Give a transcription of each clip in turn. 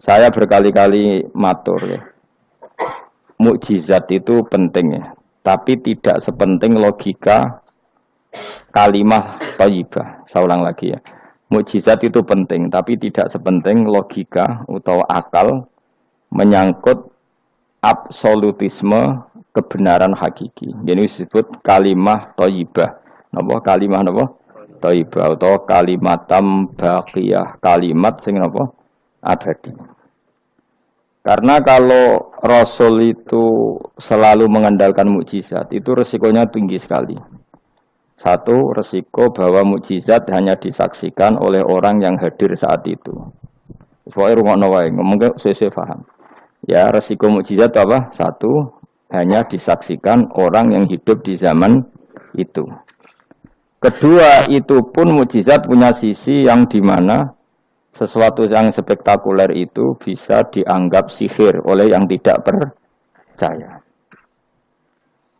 Saya berkali-kali matur ya. Mukjizat itu penting ya, tapi tidak sepenting logika kalimah thayyibah. Saya ulang lagi ya. Mukjizat itu penting, tapi tidak sepenting logika atau akal menyangkut absolutisme kebenaran hakiki. Jadi disebut kalimah thayyibah. Napa kalimah napa? Thayyibah atau kalimatam baqiyah, kalimat sing napa? Abadi. Karena kalau Rasul itu selalu mengandalkan mukjizat, itu resikonya tinggi sekali. Satu, resiko bahwa mukjizat hanya disaksikan oleh orang yang hadir saat itu. Pokoknya rungokno wae, mungkin sesuai paham. Ya, resiko mukjizat apa? Satu, hanya disaksikan orang yang hidup di zaman itu. Kedua, itu pun mukjizat punya sisi yang dimana sesuatu yang spektakuler itu bisa dianggap sihir oleh yang tidak percaya.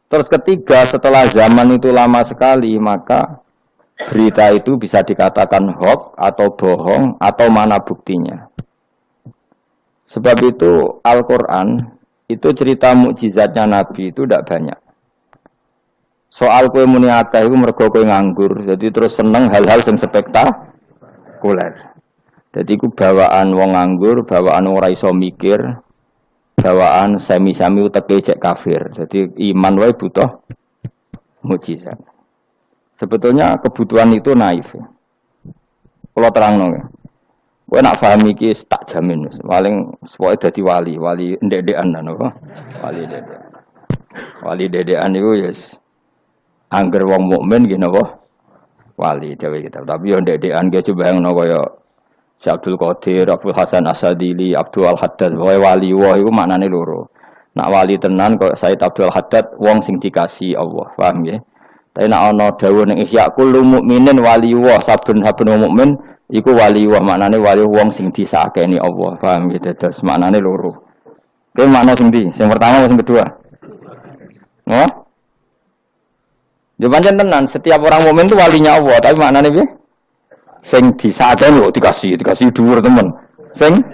Terus ketiga, setelah zaman itu lama sekali, maka berita itu bisa dikatakan hoax atau bohong atau mana buktinya. Sebab itu Al-Quran itu cerita mukjizatnya Nabi itu tidak banyak. Soal kue muni akeh itu mergo kue nganggur, jadi terus seneng hal-hal yang spektakuler. Jadi ku bawaan wong nganggur, bawaan ora iso mikir, bawaan semi-semi uteke cek kafir. Jadi iman wae butuh mukjizat. Sebetulnya kebutuhan itu naif. Kalau terangno ya. Kowe nak paham iki tak jamin wis. Paling pokoke dadi wali ndek-ndekan napa? Wali ndek. Wali dedekan iku yes. Angger wong mukmin nggih napa? Wali dhewe kita. Tapi yo ndek-ndekan ge coba bayangno kaya Syekh Abdul Qadir, Abdul Hasan Asadili, Abdul Al-Haddad, wali wah itu maknane loro. Nak wali tenan kok Said Abdul Haddad wong sing dikasih Allah, paham nggih? Tapi nak ana dawuh ning Ihya kullu mukminin wali wah, saben-saben mukmin iku wali wah, maknane wali wong sing disakeni Allah, paham nggih? Dados maknane loro. Kuwi makna sing ndi? Sing pertama sing kedua? Oh? Yo pancen tenan, setiap orang mukmin itu walinya Allah, tapi maknane piye? Sing disakeni kok dikasih dhuwur temen. Sing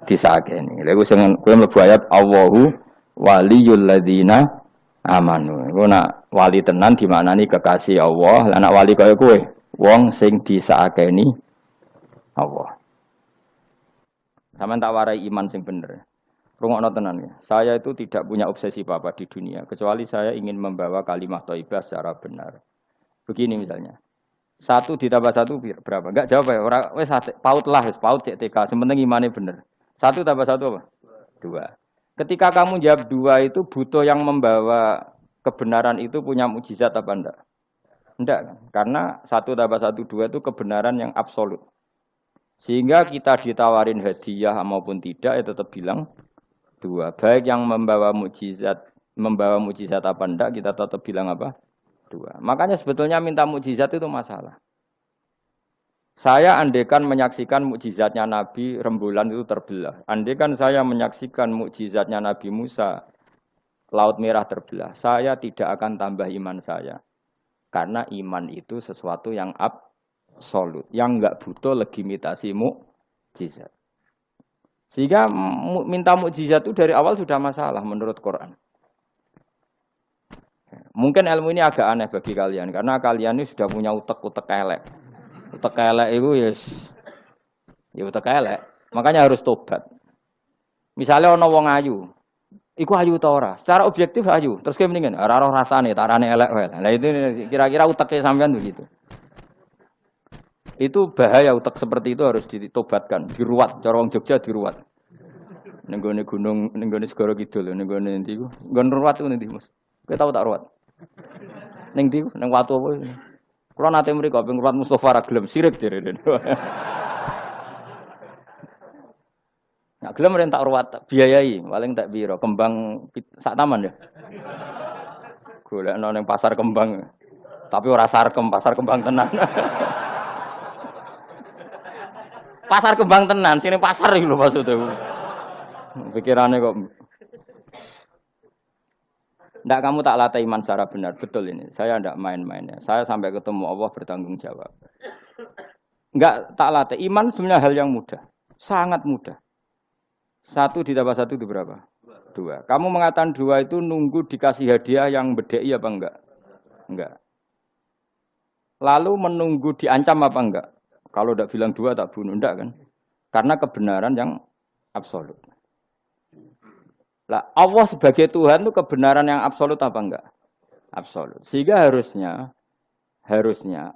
disakeni. Lha iku sing kowe mlebu ayat Allahu waliyul ladzina amanu. Iku nak wali tenan dimaknani kekasih Allah, lah nak wali kaya kowe wong sing disakeni Allah. Sampeyan tak warai iman sing bener. Rungokno tenan ya. Saya itu tidak punya obsesi apa-apa di dunia kecuali saya ingin membawa kalimat thayyibah secara benar. Begini misalnya. 1 ditambah 1 berapa? Enggak jawab ya. Orang wes paut lah, paut cek TK. Sementing imannya bener. 1 tambah 1 apa? 2. Ketika kamu jawab 2 itu butuh yang membawa kebenaran itu punya mukjizat apa enggak? Enggak kan? Karena 1 tambah 1 2 itu kebenaran yang absolut. Sehingga kita ditawarin hadiah maupun tidak ya tetap bilang 2. Baik yang membawa mukjizat apa enggak kita tetap bilang apa? 2. Makanya sebetulnya minta mukjizat itu masalah. Saya andaikan menyaksikan mukjizatnya Nabi rembulan itu terbelah. Andaikan saya menyaksikan mukjizatnya Nabi Musa Laut Merah terbelah. Saya tidak akan tambah iman saya. Karena iman itu sesuatu yang absolut. Yang enggak butuh legitimasi mukjizat. Sehingga minta mukjizat itu dari awal sudah masalah menurut Quran. Mungkin ilmu ini agak aneh bagi kalian karena kalian ini sudah punya utek elek. Utek elek itu ya utek elek. Makanya harus tobat. Misalnya ana wong ayu. Iku ayu ta ora? Secara objektif ayu. Terus kowe mendingan ora roh rasane, tarane elek wae. Lah itu kira-kira uteke sampean begitu. Itu bahaya utek seperti itu harus ditobatkan, diruat. Cara wong Jogja diruat. Ning gone gunung, ning gone segara kidul, ning gone endi iku? Nggon ruwat ku endi, Mas? Kowe tau tak ruwat? Ning ndi? Ning watu apa? Kula nate mriko ping ruwat Mustofa ra gelem sirik jere. Nek gelem ren tak ruwat, biayai, paling tak piro? Kembang sak taman ya. Golekno ning pasar kembang. Tapi ora sarkem, pasar kembang tenan. Pasar kembang tenan, sini pasar iki lho maksudku. Pikirannya kok. Ndak kamu tak latih iman secara benar, betul ini. Saya ndak main-mainnya. Saya sampai ketemu Allah bertanggung jawab. Nggak tak latih. Iman sebenarnya hal yang mudah, sangat mudah. 1 ditambah 1 itu berapa? 2. Kamu mengatakan 2 itu nunggu dikasih hadiah yang bedei apa enggak? Enggak. Lalu menunggu diancam apa enggak? Kalau tidak bilang 2 tak bunuh, enggak kan? Karena kebenaran yang absolut. Lah, Allah sebagai Tuhan itu kebenaran yang absolut apa enggak? Absolut. Sehingga harusnya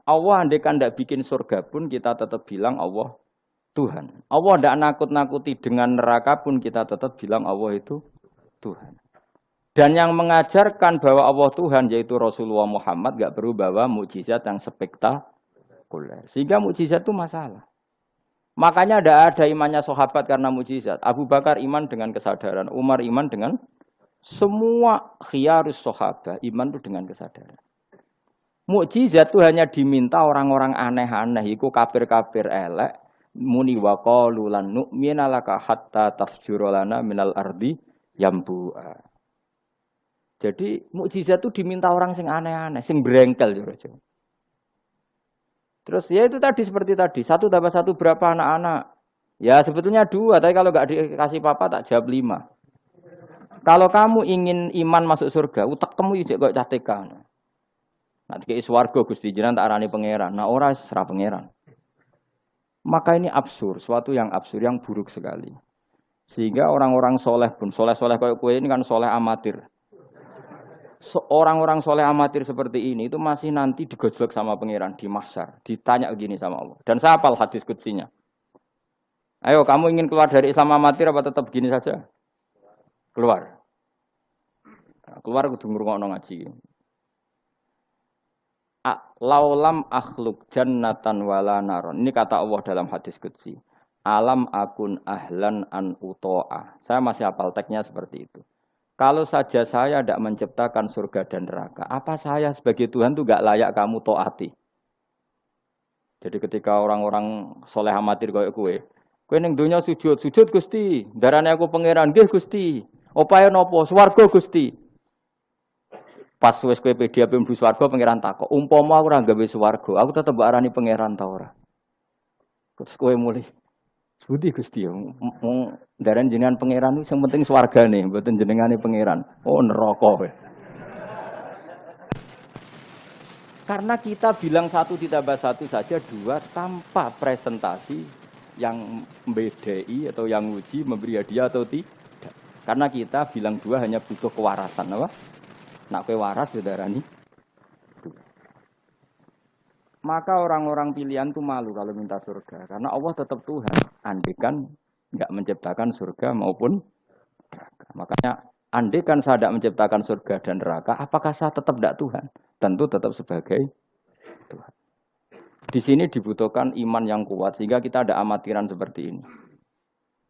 Allah andaikan tidak bikin surga pun kita tetap bilang Allah Tuhan. Allah tidak nakut-nakuti dengan neraka pun kita tetap bilang Allah itu Tuhan. Dan yang mengajarkan bahwa Allah Tuhan yaitu Rasulullah Muhammad gak perlu bawa mukjizat yang spektakuler. Sehingga mukjizat itu masalah. Makanya tidak ada imannya sahabat karena mukjizat. Abu Bakar iman dengan kesadaran, Umar iman dengan semua khiyarus sahabat iman itu dengan kesadaran. Mukjizat itu hanya diminta orang-orang aneh-aneh, iku kafir-kafir elek, muni wa qalu lan nu'mina laka hatta tafjura lana minal ardi yambu'a. Jadi mukjizat itu diminta orang sing aneh-aneh, sing brengkel. Terus ya itu tadi seperti tadi, 1 tambah 1 berapa anak-anak? Ya sebetulnya 2, tapi kalau nggak dikasih papa tak jawab 5. Kalau kamu ingin iman masuk surga, utak kamu ijek kok catekan. Nanti ke swarga Gusti jenengan tak arani pangeran. Nah ora serah pangeran. Maka ini absurd, suatu yang absurd, yang buruk sekali. Sehingga orang-orang soleh pun, soleh-soleh kayak kue ini kan soleh amatir. Orang-orang soleh amatir seperti ini itu masih nanti digojlok sama pangeran di mahsyar, ditanya begini sama Allah. Dan saya hafal hadis qudsinya. Ayo kamu ingin keluar dari Islam amatir apa tetap begini saja? Keluar. Keluar kudu ngrungokno ngaji. Laulam akhluk jannatan wala naron. Ini kata Allah dalam hadis qudsi. Alam akun ahlan an uto'a. Saya masih hafal teksnya seperti itu. Kalau saja saya tidak menciptakan surga dan neraka, apa saya sebagai Tuhan itu gak layak kamu taati? Jadi ketika orang-orang soleh amatir kayak kue ning donya sujud Gusti, darane aku pangeran nggih Gusti. Opae napa? Swarga Gusti. Pas wis kowe pedi ape mlebu swarga pangeran takok, umpama aku ora gawe swarga, aku tetep arani pangeran ta ora? Terus kowe mulih. Budi Gusti ya, ndaran jenengan pangeran itu sing penting swargane, mboten jenengane pangeran. Oh neraka kowe. Karena kita bilang 1 ditambah 1 saja 2 tanpa presentasi yang membedai atau yang uji memberi hadiah atau tidak. Karena kita bilang 2 hanya butuh kewarasan, apa? Nak kowe waras darani. Maka orang-orang pilihan itu malu kalau minta surga. Karena Allah tetap Tuhan. Andekan enggak menciptakan surga maupun neraka. Makanya andekan saya tidak menciptakan surga dan neraka, apakah saya tetap tidak Tuhan? Tentu tetap sebagai Tuhan. Di sini dibutuhkan iman yang kuat sehingga kita ada amatiran seperti ini.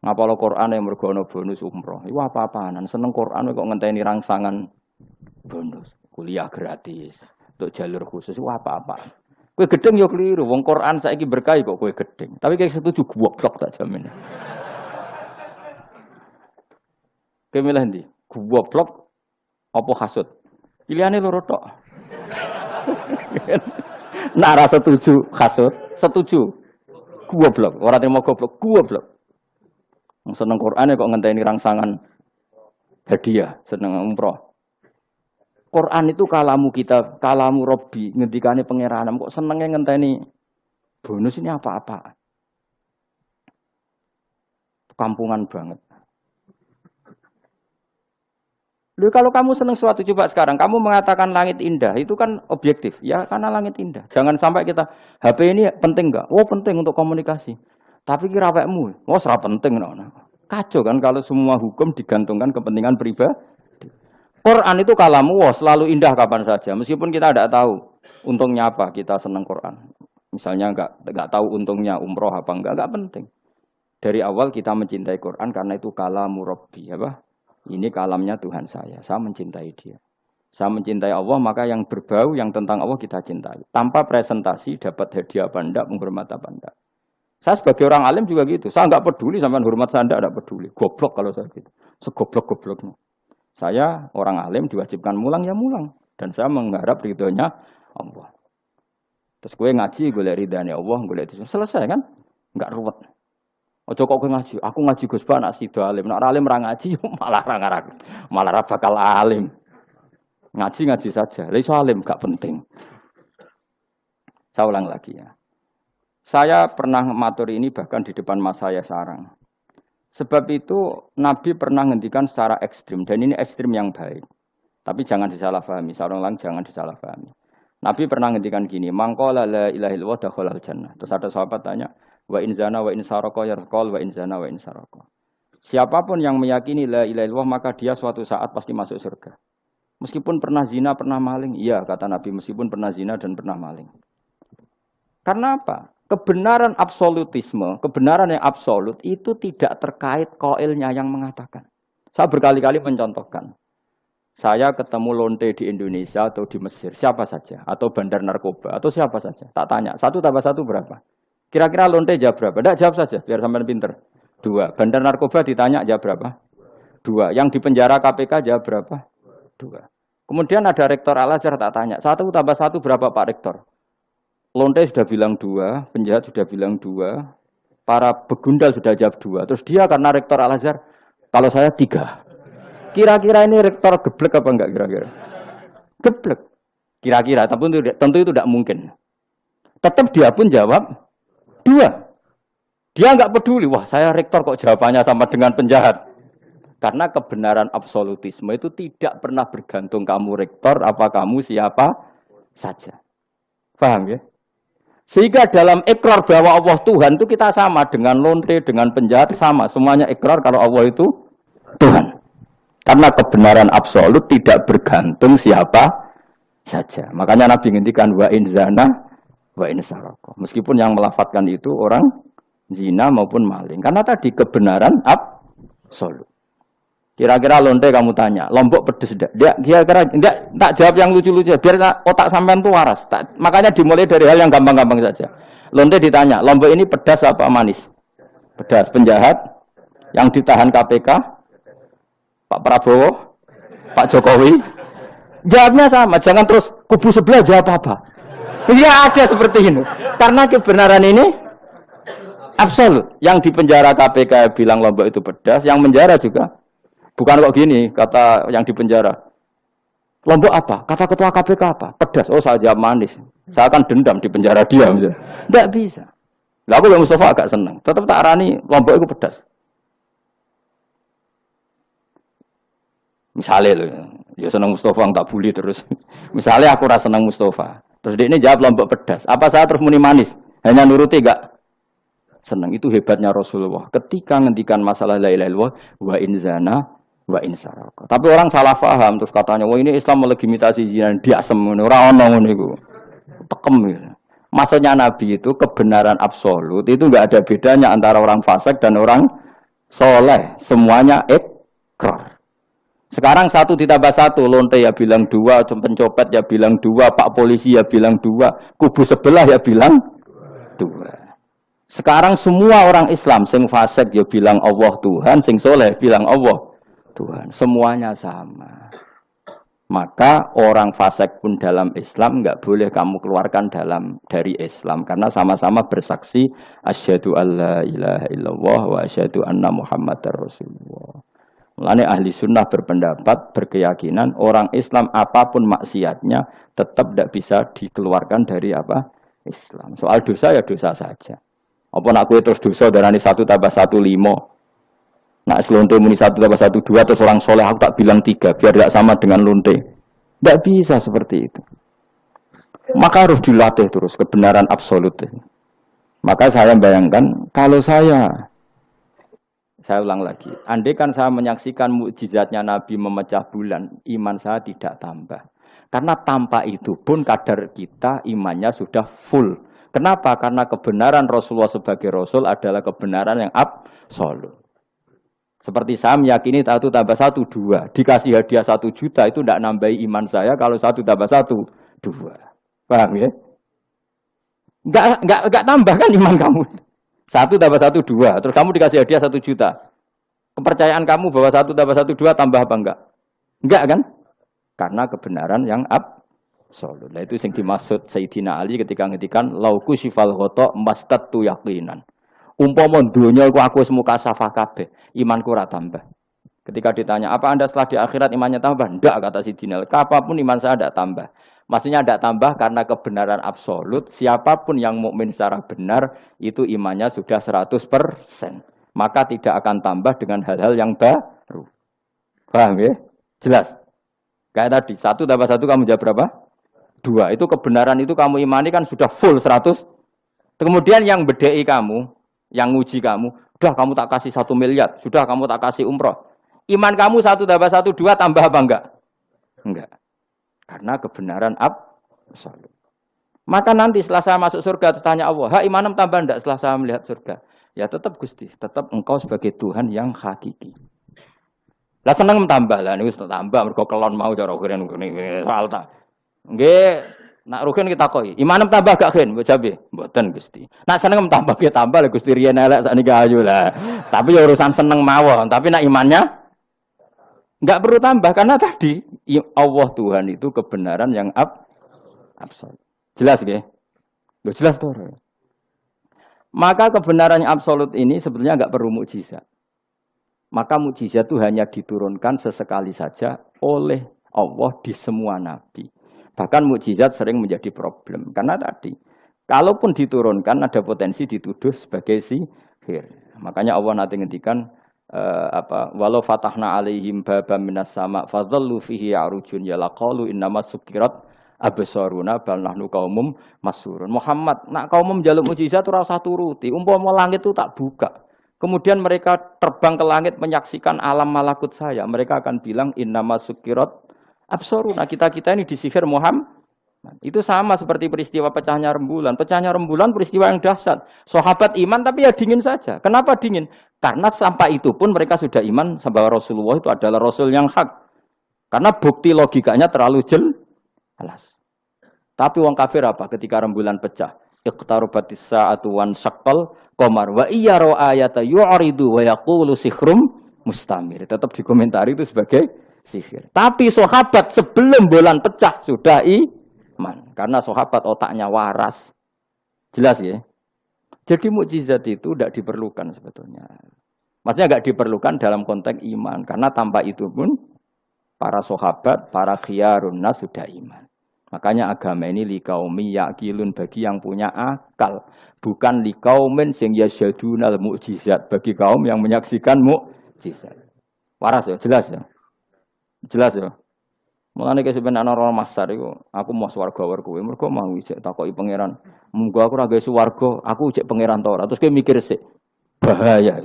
Ngapalo Quran yang mergono bonus umroh. Itu apa-apaan. Seneng Quran kok ngenteni rangsangan bonus, kuliah gratis, untuk jalur khusus itu apa-apa. Kue gedeng yo keliru, wong Quran saiki berkah kok kue gedeng. Tapi kayak setuju goblok tak jamin. Kowe milih ndi? Goblok apa hasud? Pilihane loro tok. Nak ra setuju hasud, setuju goblok. Ora terima goblok. Wong seneng Quran kok ngenteni rangsangan hadiah, seneng umroh. Quran itu kalamu kita, kalamu Robbi, ngendikane pangeranam kok senenge ngenteni bonus ini apa-apa. Kampungan banget. Lalu kalau kamu senang suatu coba sekarang, kamu mengatakan langit indah, itu kan objektif. Ya karena langit indah. Jangan sampai kita, HP ini penting enggak? Oh penting untuk komunikasi. Tapi kira awakmu, oh serap penting. Kacau kan kalau semua hukum digantungkan kepentingan pribadi. Quran itu kalamu, wah selalu indah kapan saja. Meskipun kita tidak tahu untungnya apa kita senang Quran. Misalnya enggak tahu untungnya umroh apa enggak penting. Dari awal kita mencintai Quran karena itu kalamu Rabbi, apa? Ini kalamnya Tuhan saya mencintai dia. Saya mencintai Allah, maka yang berbau, yang tentang Allah kita cintai. Tanpa presentasi dapat hadiah apa enggak, menghormat apa enggak. Saya sebagai orang alim juga gitu. Saya enggak peduli sama hormat saya enggak peduli. Goblok kalau saya gitu. Segoblok-gobloknya. Saya orang alim diwajibkan mulang ya mulang. Dan saya mengharap ridhonya Allah. Terus gue ngaji, gue lihat ridhonya Allah, gue lihat itu. Selesai kan? Enggak ruwet. Ojo kok kowe ngaji. Aku ngaji Gus Ba anak sida alim. Nek alim ra ngaji malah ra ngarak. Malah ra bakal alim. Ngaji saja. Lah iso alim gak penting. Saya ulang lagi ya. Saya pernah matur ini bahkan di depan mas saya sarang. Sebab itu Nabi pernah ngendikan secara ekstrim dan ini ekstrim yang baik. Tapi jangan disalahpahami. Saya ulang jangan disalahpahami. Nabi pernah ngendikan gini, mangqala la ilaha illallah dakhalal jannah. Terus ada sahabat tanya, wa in zana wa in saraka yarqal wa in zana wa in saraka. Siapapun yang meyakini la ilaha illallah maka dia suatu saat pasti masuk surga. Meskipun pernah zina, pernah maling. Iya, kata Nabi, meskipun pernah zina dan pernah maling. Karena apa? Kebenaran absolutisme, kebenaran yang absolut itu tidak terkait qailnya yang mengatakan. Saya berkali-kali mencontohkan. Saya ketemu lonte di Indonesia atau di Mesir, siapa saja. Atau bandar narkoba, atau siapa saja. Tak tanya, 1 tambah 1 berapa? Kira-kira lonte jawab berapa? Tidak, jawab saja, biar sampean pinter. 2. Bandar narkoba ditanya, jawab berapa? 2. Yang di penjara KPK jawab berapa? 2. Kemudian ada rektor Al-Azhar tak tanya, 1 tambah 1 berapa Pak Rektor? Lonte sudah bilang 2, penjahat sudah bilang 2, para begundal sudah jawab 2. Terus dia karena rektor Al-Azhar, kalau saya 3. Kira-kira ini rektor geblek apa enggak kira-kira? Geblek. Kira-kira, tapi tentu itu tidak mungkin. Tetap dia pun jawab 2. Dia enggak peduli, wah saya rektor kok jawabannya sama dengan penjahat. Karena kebenaran absolutisme itu tidak pernah bergantung kamu rektor, apa kamu siapa saja. Paham ya? Sehingga dalam ikrar bahwa Allah Tuhan itu kita sama dengan lonte, dengan penjahat sama. Semuanya ikrar kalau Allah itu Tuhan. Karena kebenaran absolut tidak bergantung siapa saja. Makanya Nabi ngendikan wa in zana wa in saraka. Meskipun yang melafadzkan itu orang zina maupun maling. Karena tadi kebenaran absolut. Kira-kira lonte kamu tanya, Lombok pedes enggak? Dia kira-kira enggak, tak jawab yang lucu-lucu biar otak sampean tuh waras. Makanya dimulai dari hal yang gampang-gampang saja. Lonte ditanya, Lombok ini pedas apa manis? Pedas. Penjahat yang ditahan KPK, Pak Prabowo, Pak Jokowi. Jawabnya sama, jangan terus kubu sebelah jawab apa. Ya ada seperti ini. Karena kebenaran ini absolut. Yang di penjara KPK bilang Lombok itu pedas, yang menjara juga. Bukan kok gini, kata yang di penjara. Lombok apa? Kata ketua KPK apa? Pedas. Oh, saya jawab manis. Saya akan dendam di penjara dia. Tidak bisa. Lah aku Mbak Mustafa agak senang. Tetap tak arani Lombok itu pedas. Misalnya loh, ya senang Mustafa tak bully terus. Misalnya aku rasa senang Mustafa. Terus dia ini jawab Lombok pedas. Apa saya terus muni manis? Hanya nuruti gak? Senang. Itu hebatnya Rasulullah. Ketika ngendikan masalah la ilaha illallah wa in zana wa in saraka. Tapi orang salah paham terus katanya, wah ini Islam melegitimasi zina, diasem ngono, ora ono ngono iku. Tekem gitu. Maksudnya Nabi itu kebenaran absolut itu enggak ada bedanya antara orang fasik dan orang soleh. Semuanya ikrar. Sekarang 1 ditambah 1, lonte ya bilang 2, pencopet ya bilang 2, Pak Polisi ya bilang 2, kubu sebelah ya bilang 2. Sekarang semua orang Islam sing fasik ya bilang Allah Tuhan, sing soleh bilang Allah Tuhan, semuanya sama. Maka orang fasik pun dalam Islam enggak boleh kamu keluarkan dari Islam karena sama-sama bersaksi asyhadu alla ilaha illallah wa asyhadu anna muhammadar rasulullah. Mulane ahli sunnah berpendapat, berkeyakinan orang Islam apapun maksiatnya tetap tidak bisa dikeluarkan dari apa? Islam. Soal dosa ya dosa saja. Apa nak kowe terus dosa darani 1 tambah 1 5. Nah, lonte muni 1 tambah 1 2 terus orang soleh aku tak bilang 3 biar tidak sama dengan lonte. Tidak bisa seperti itu. Maka harus dilatih terus kebenaran absolut. Maka saya bayangkan kalau saya ulang lagi, andai kan saya menyaksikan mukjizatnya Nabi memecah bulan, iman saya tidak tambah. Karena tanpa itu pun kadar kita imannya sudah full. Kenapa? Karena kebenaran Rasulullah sebagai Rasul adalah kebenaran yang absolut. Seperti saya meyakini 1 tambah 1 2. Dikasih hadiah 1 juta itu tidak nambahi iman saya kalau 1 tambah 1 2. Paham ya? Enggak tambah kan iman kamu. 1 tambah 1 2. Terus kamu dikasih hadiah 1 juta. Kepercayaan kamu bahwa 1 tambah 1 2 tambah apa enggak? Enggak kan? Karena kebenaran yang absolut. Nah, itu yang dimaksud Sayyidina Ali ketika ngetikan lauku sifal ghata mastatu yaqinan. Umpama dunya iku aku wis mukasafah kabeh, imanku ora tambah. Ketika ditanya, apa Anda setelah di akhirat imannya tambah? Enggak, kata Sidina. Apapun iman saya tidak tambah. Maksudnya tidak tambah karena kebenaran absolut. Siapapun yang mukmin secara benar, itu imannya sudah 100%. Maka tidak akan tambah dengan hal-hal yang baru. Paham ya? Jelas. Kayak tadi, 1 tambah 1 kamu jawab berapa? 2. Itu kebenaran itu kamu imani kan sudah full 100. Kemudian yang bedai kamu, yang nguji kamu, sudah kamu tak kasih 1 miliar, sudah kamu tak kasih umroh. Iman kamu 1 tambah 1, 2 tambah apa enggak? Enggak. Karena kebenaran absolut. Maka nanti setelah saya masuk surga, tanya Allah, ha imanem tambah enggak setelah saya melihat surga? Ya tetap Gusti, tetap engkau sebagai Tuhan yang hakiki. Lah seneng tambah lah, ini tambah, mergo kelon mau cara keren ngene soal ta. Nggih, nak rugen kita koi. Imanem tambah gak gen, mbok jabe? Mboten Gusti. Nak seneng tambah ge tambah lah Gusti riyen elek sakniki ayu lah. Tapi ya urusan seneng mawon, tapi nak imannya enggak perlu tambah karena tadi Allah Tuhan itu kebenaran yang absolut. Jelas nggih? Loh jelas toh. Maka kebenaran yang absolut ini sebenarnya enggak perlu mukjizat. Maka mukjizat itu hanya diturunkan sesekali saja oleh Allah di semua nabi. Bahkan mukjizat sering menjadi problem karena tadi kalaupun diturunkan ada potensi dituduh sebagai sihir. Makanya Allah nanti ngendikan walau fatahna alaihim babam minas sama fadhallu fihi arujun ya laqalu innamas sukirat absaruna bal nahnu qaumum masurun. Muhammad nak kaum njaluk mukjizat ora usah turuti, umpama langit itu tak buka. Kemudian mereka terbang ke langit menyaksikan alam malakut saya, mereka akan bilang innamas sukirat absaruna. Kita ini disihir Muhammad. Itu sama seperti peristiwa pecahnya rembulan. Pecahnya rembulan peristiwa yang dahsyat. Sahabat iman tapi ya dingin saja. Kenapa dingin? Karena sampai itu pun mereka sudah iman bahwa Rasulullah itu adalah Rasul yang hak. Karena bukti logikanya terlalu jelas. Tapi wong kafir apa? Ketika rembulan pecah. Iqtarubatis sa'atu wan syaqqal qamar wa iyyaru ayata yu'ridu wa yaqulu sikhrum mustamir. Tetap dikomentari itu sebagai sihir. Tapi sahabat sebelum bulan pecah sudah karena sahabat otaknya waras. Jelas ya? Jadi mukjizat itu tidak diperlukan sebetulnya. Maksudnya tidak diperlukan dalam konteks iman. Karena tanpa itu pun para sahabat, para khiyarun nas sudah iman. Makanya agama ini liqaumi yaqilun bagi yang punya akal. Bukan liqaumin sing yasyadunal mukjizat bagi kaum yang menyaksikan mukjizat. Waras ya? Jelas ya? Jelas ya? Mulane ke sebenarnya ana masar iku, aku mau swarga war kowe. Mergo mau ijek takoki pangeran. Munggo aku ora gawe swarga, aku ijek pangeran ta ora. Terus kowe mikir sik. Bahaya.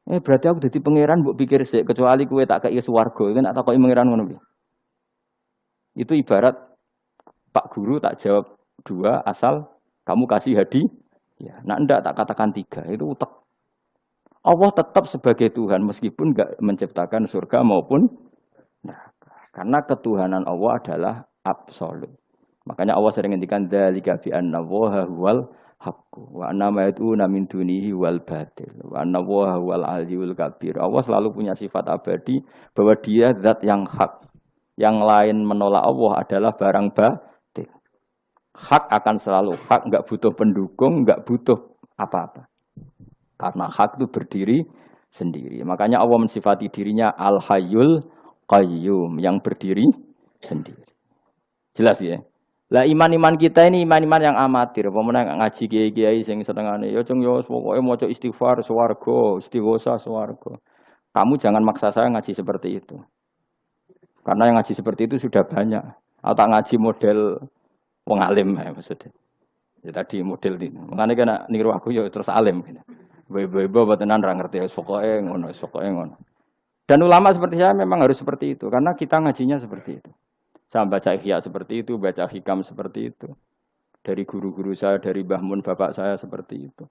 Berarti aku dadi pangeran mbok pikir sik, kecuali kowe tak kei swarga, kan tak takoki pangeran ngono kuwi. Itu ibarat Pak Guru tak jawab 2 asal kamu kasih hadiah. Ya, nak ndak tak katakan 3. Itu utek. Allah tetap sebagai Tuhan meskipun enggak menciptakan surga maupun neraka. Karena ketuhanan Allah adalah absolut. Makanya Allah sering ngendikan dzalika bi anna Allaha huwal haqqu wa anna ma yad'una min dunihi wal batil wa anna Allaha huwal aliyyul kabir. Allah selalu punya sifat abadi bahwa Dia zat yang hak. Yang lain menolak Allah adalah barang batil. Hak akan selalu hak, enggak butuh pendukung, enggak butuh apa-apa. Karena hak itu berdiri sendiri. Makanya Allah mensifati dirinya Al-Hayyul Qayyum yang berdiri sendiri. Jelas ya? Lah iman-iman kita ini iman-iman yang amatir. Pemenang ngaji kiai-kiai sing setengahane ya cung yo pokoke maca istighfar swarga, istighosa swarga. Kamu jangan maksa saya ngaji seperti itu. Karena yang ngaji seperti itu sudah banyak. Atau ngaji model wong alim ya maksudnya. Ya tadi model ini. Makanya kena niru aku ya terus alim gitu. Ibu-ibu tenan ra ngerti pokoke ngono, pokoke ngono. Dan ulama seperti saya memang harus seperti itu. Karena kita ngajinya seperti itu. Saya baca ihya seperti itu, baca hikam seperti itu. Dari guru-guru saya, dari Mbah Mun, bapak saya seperti itu.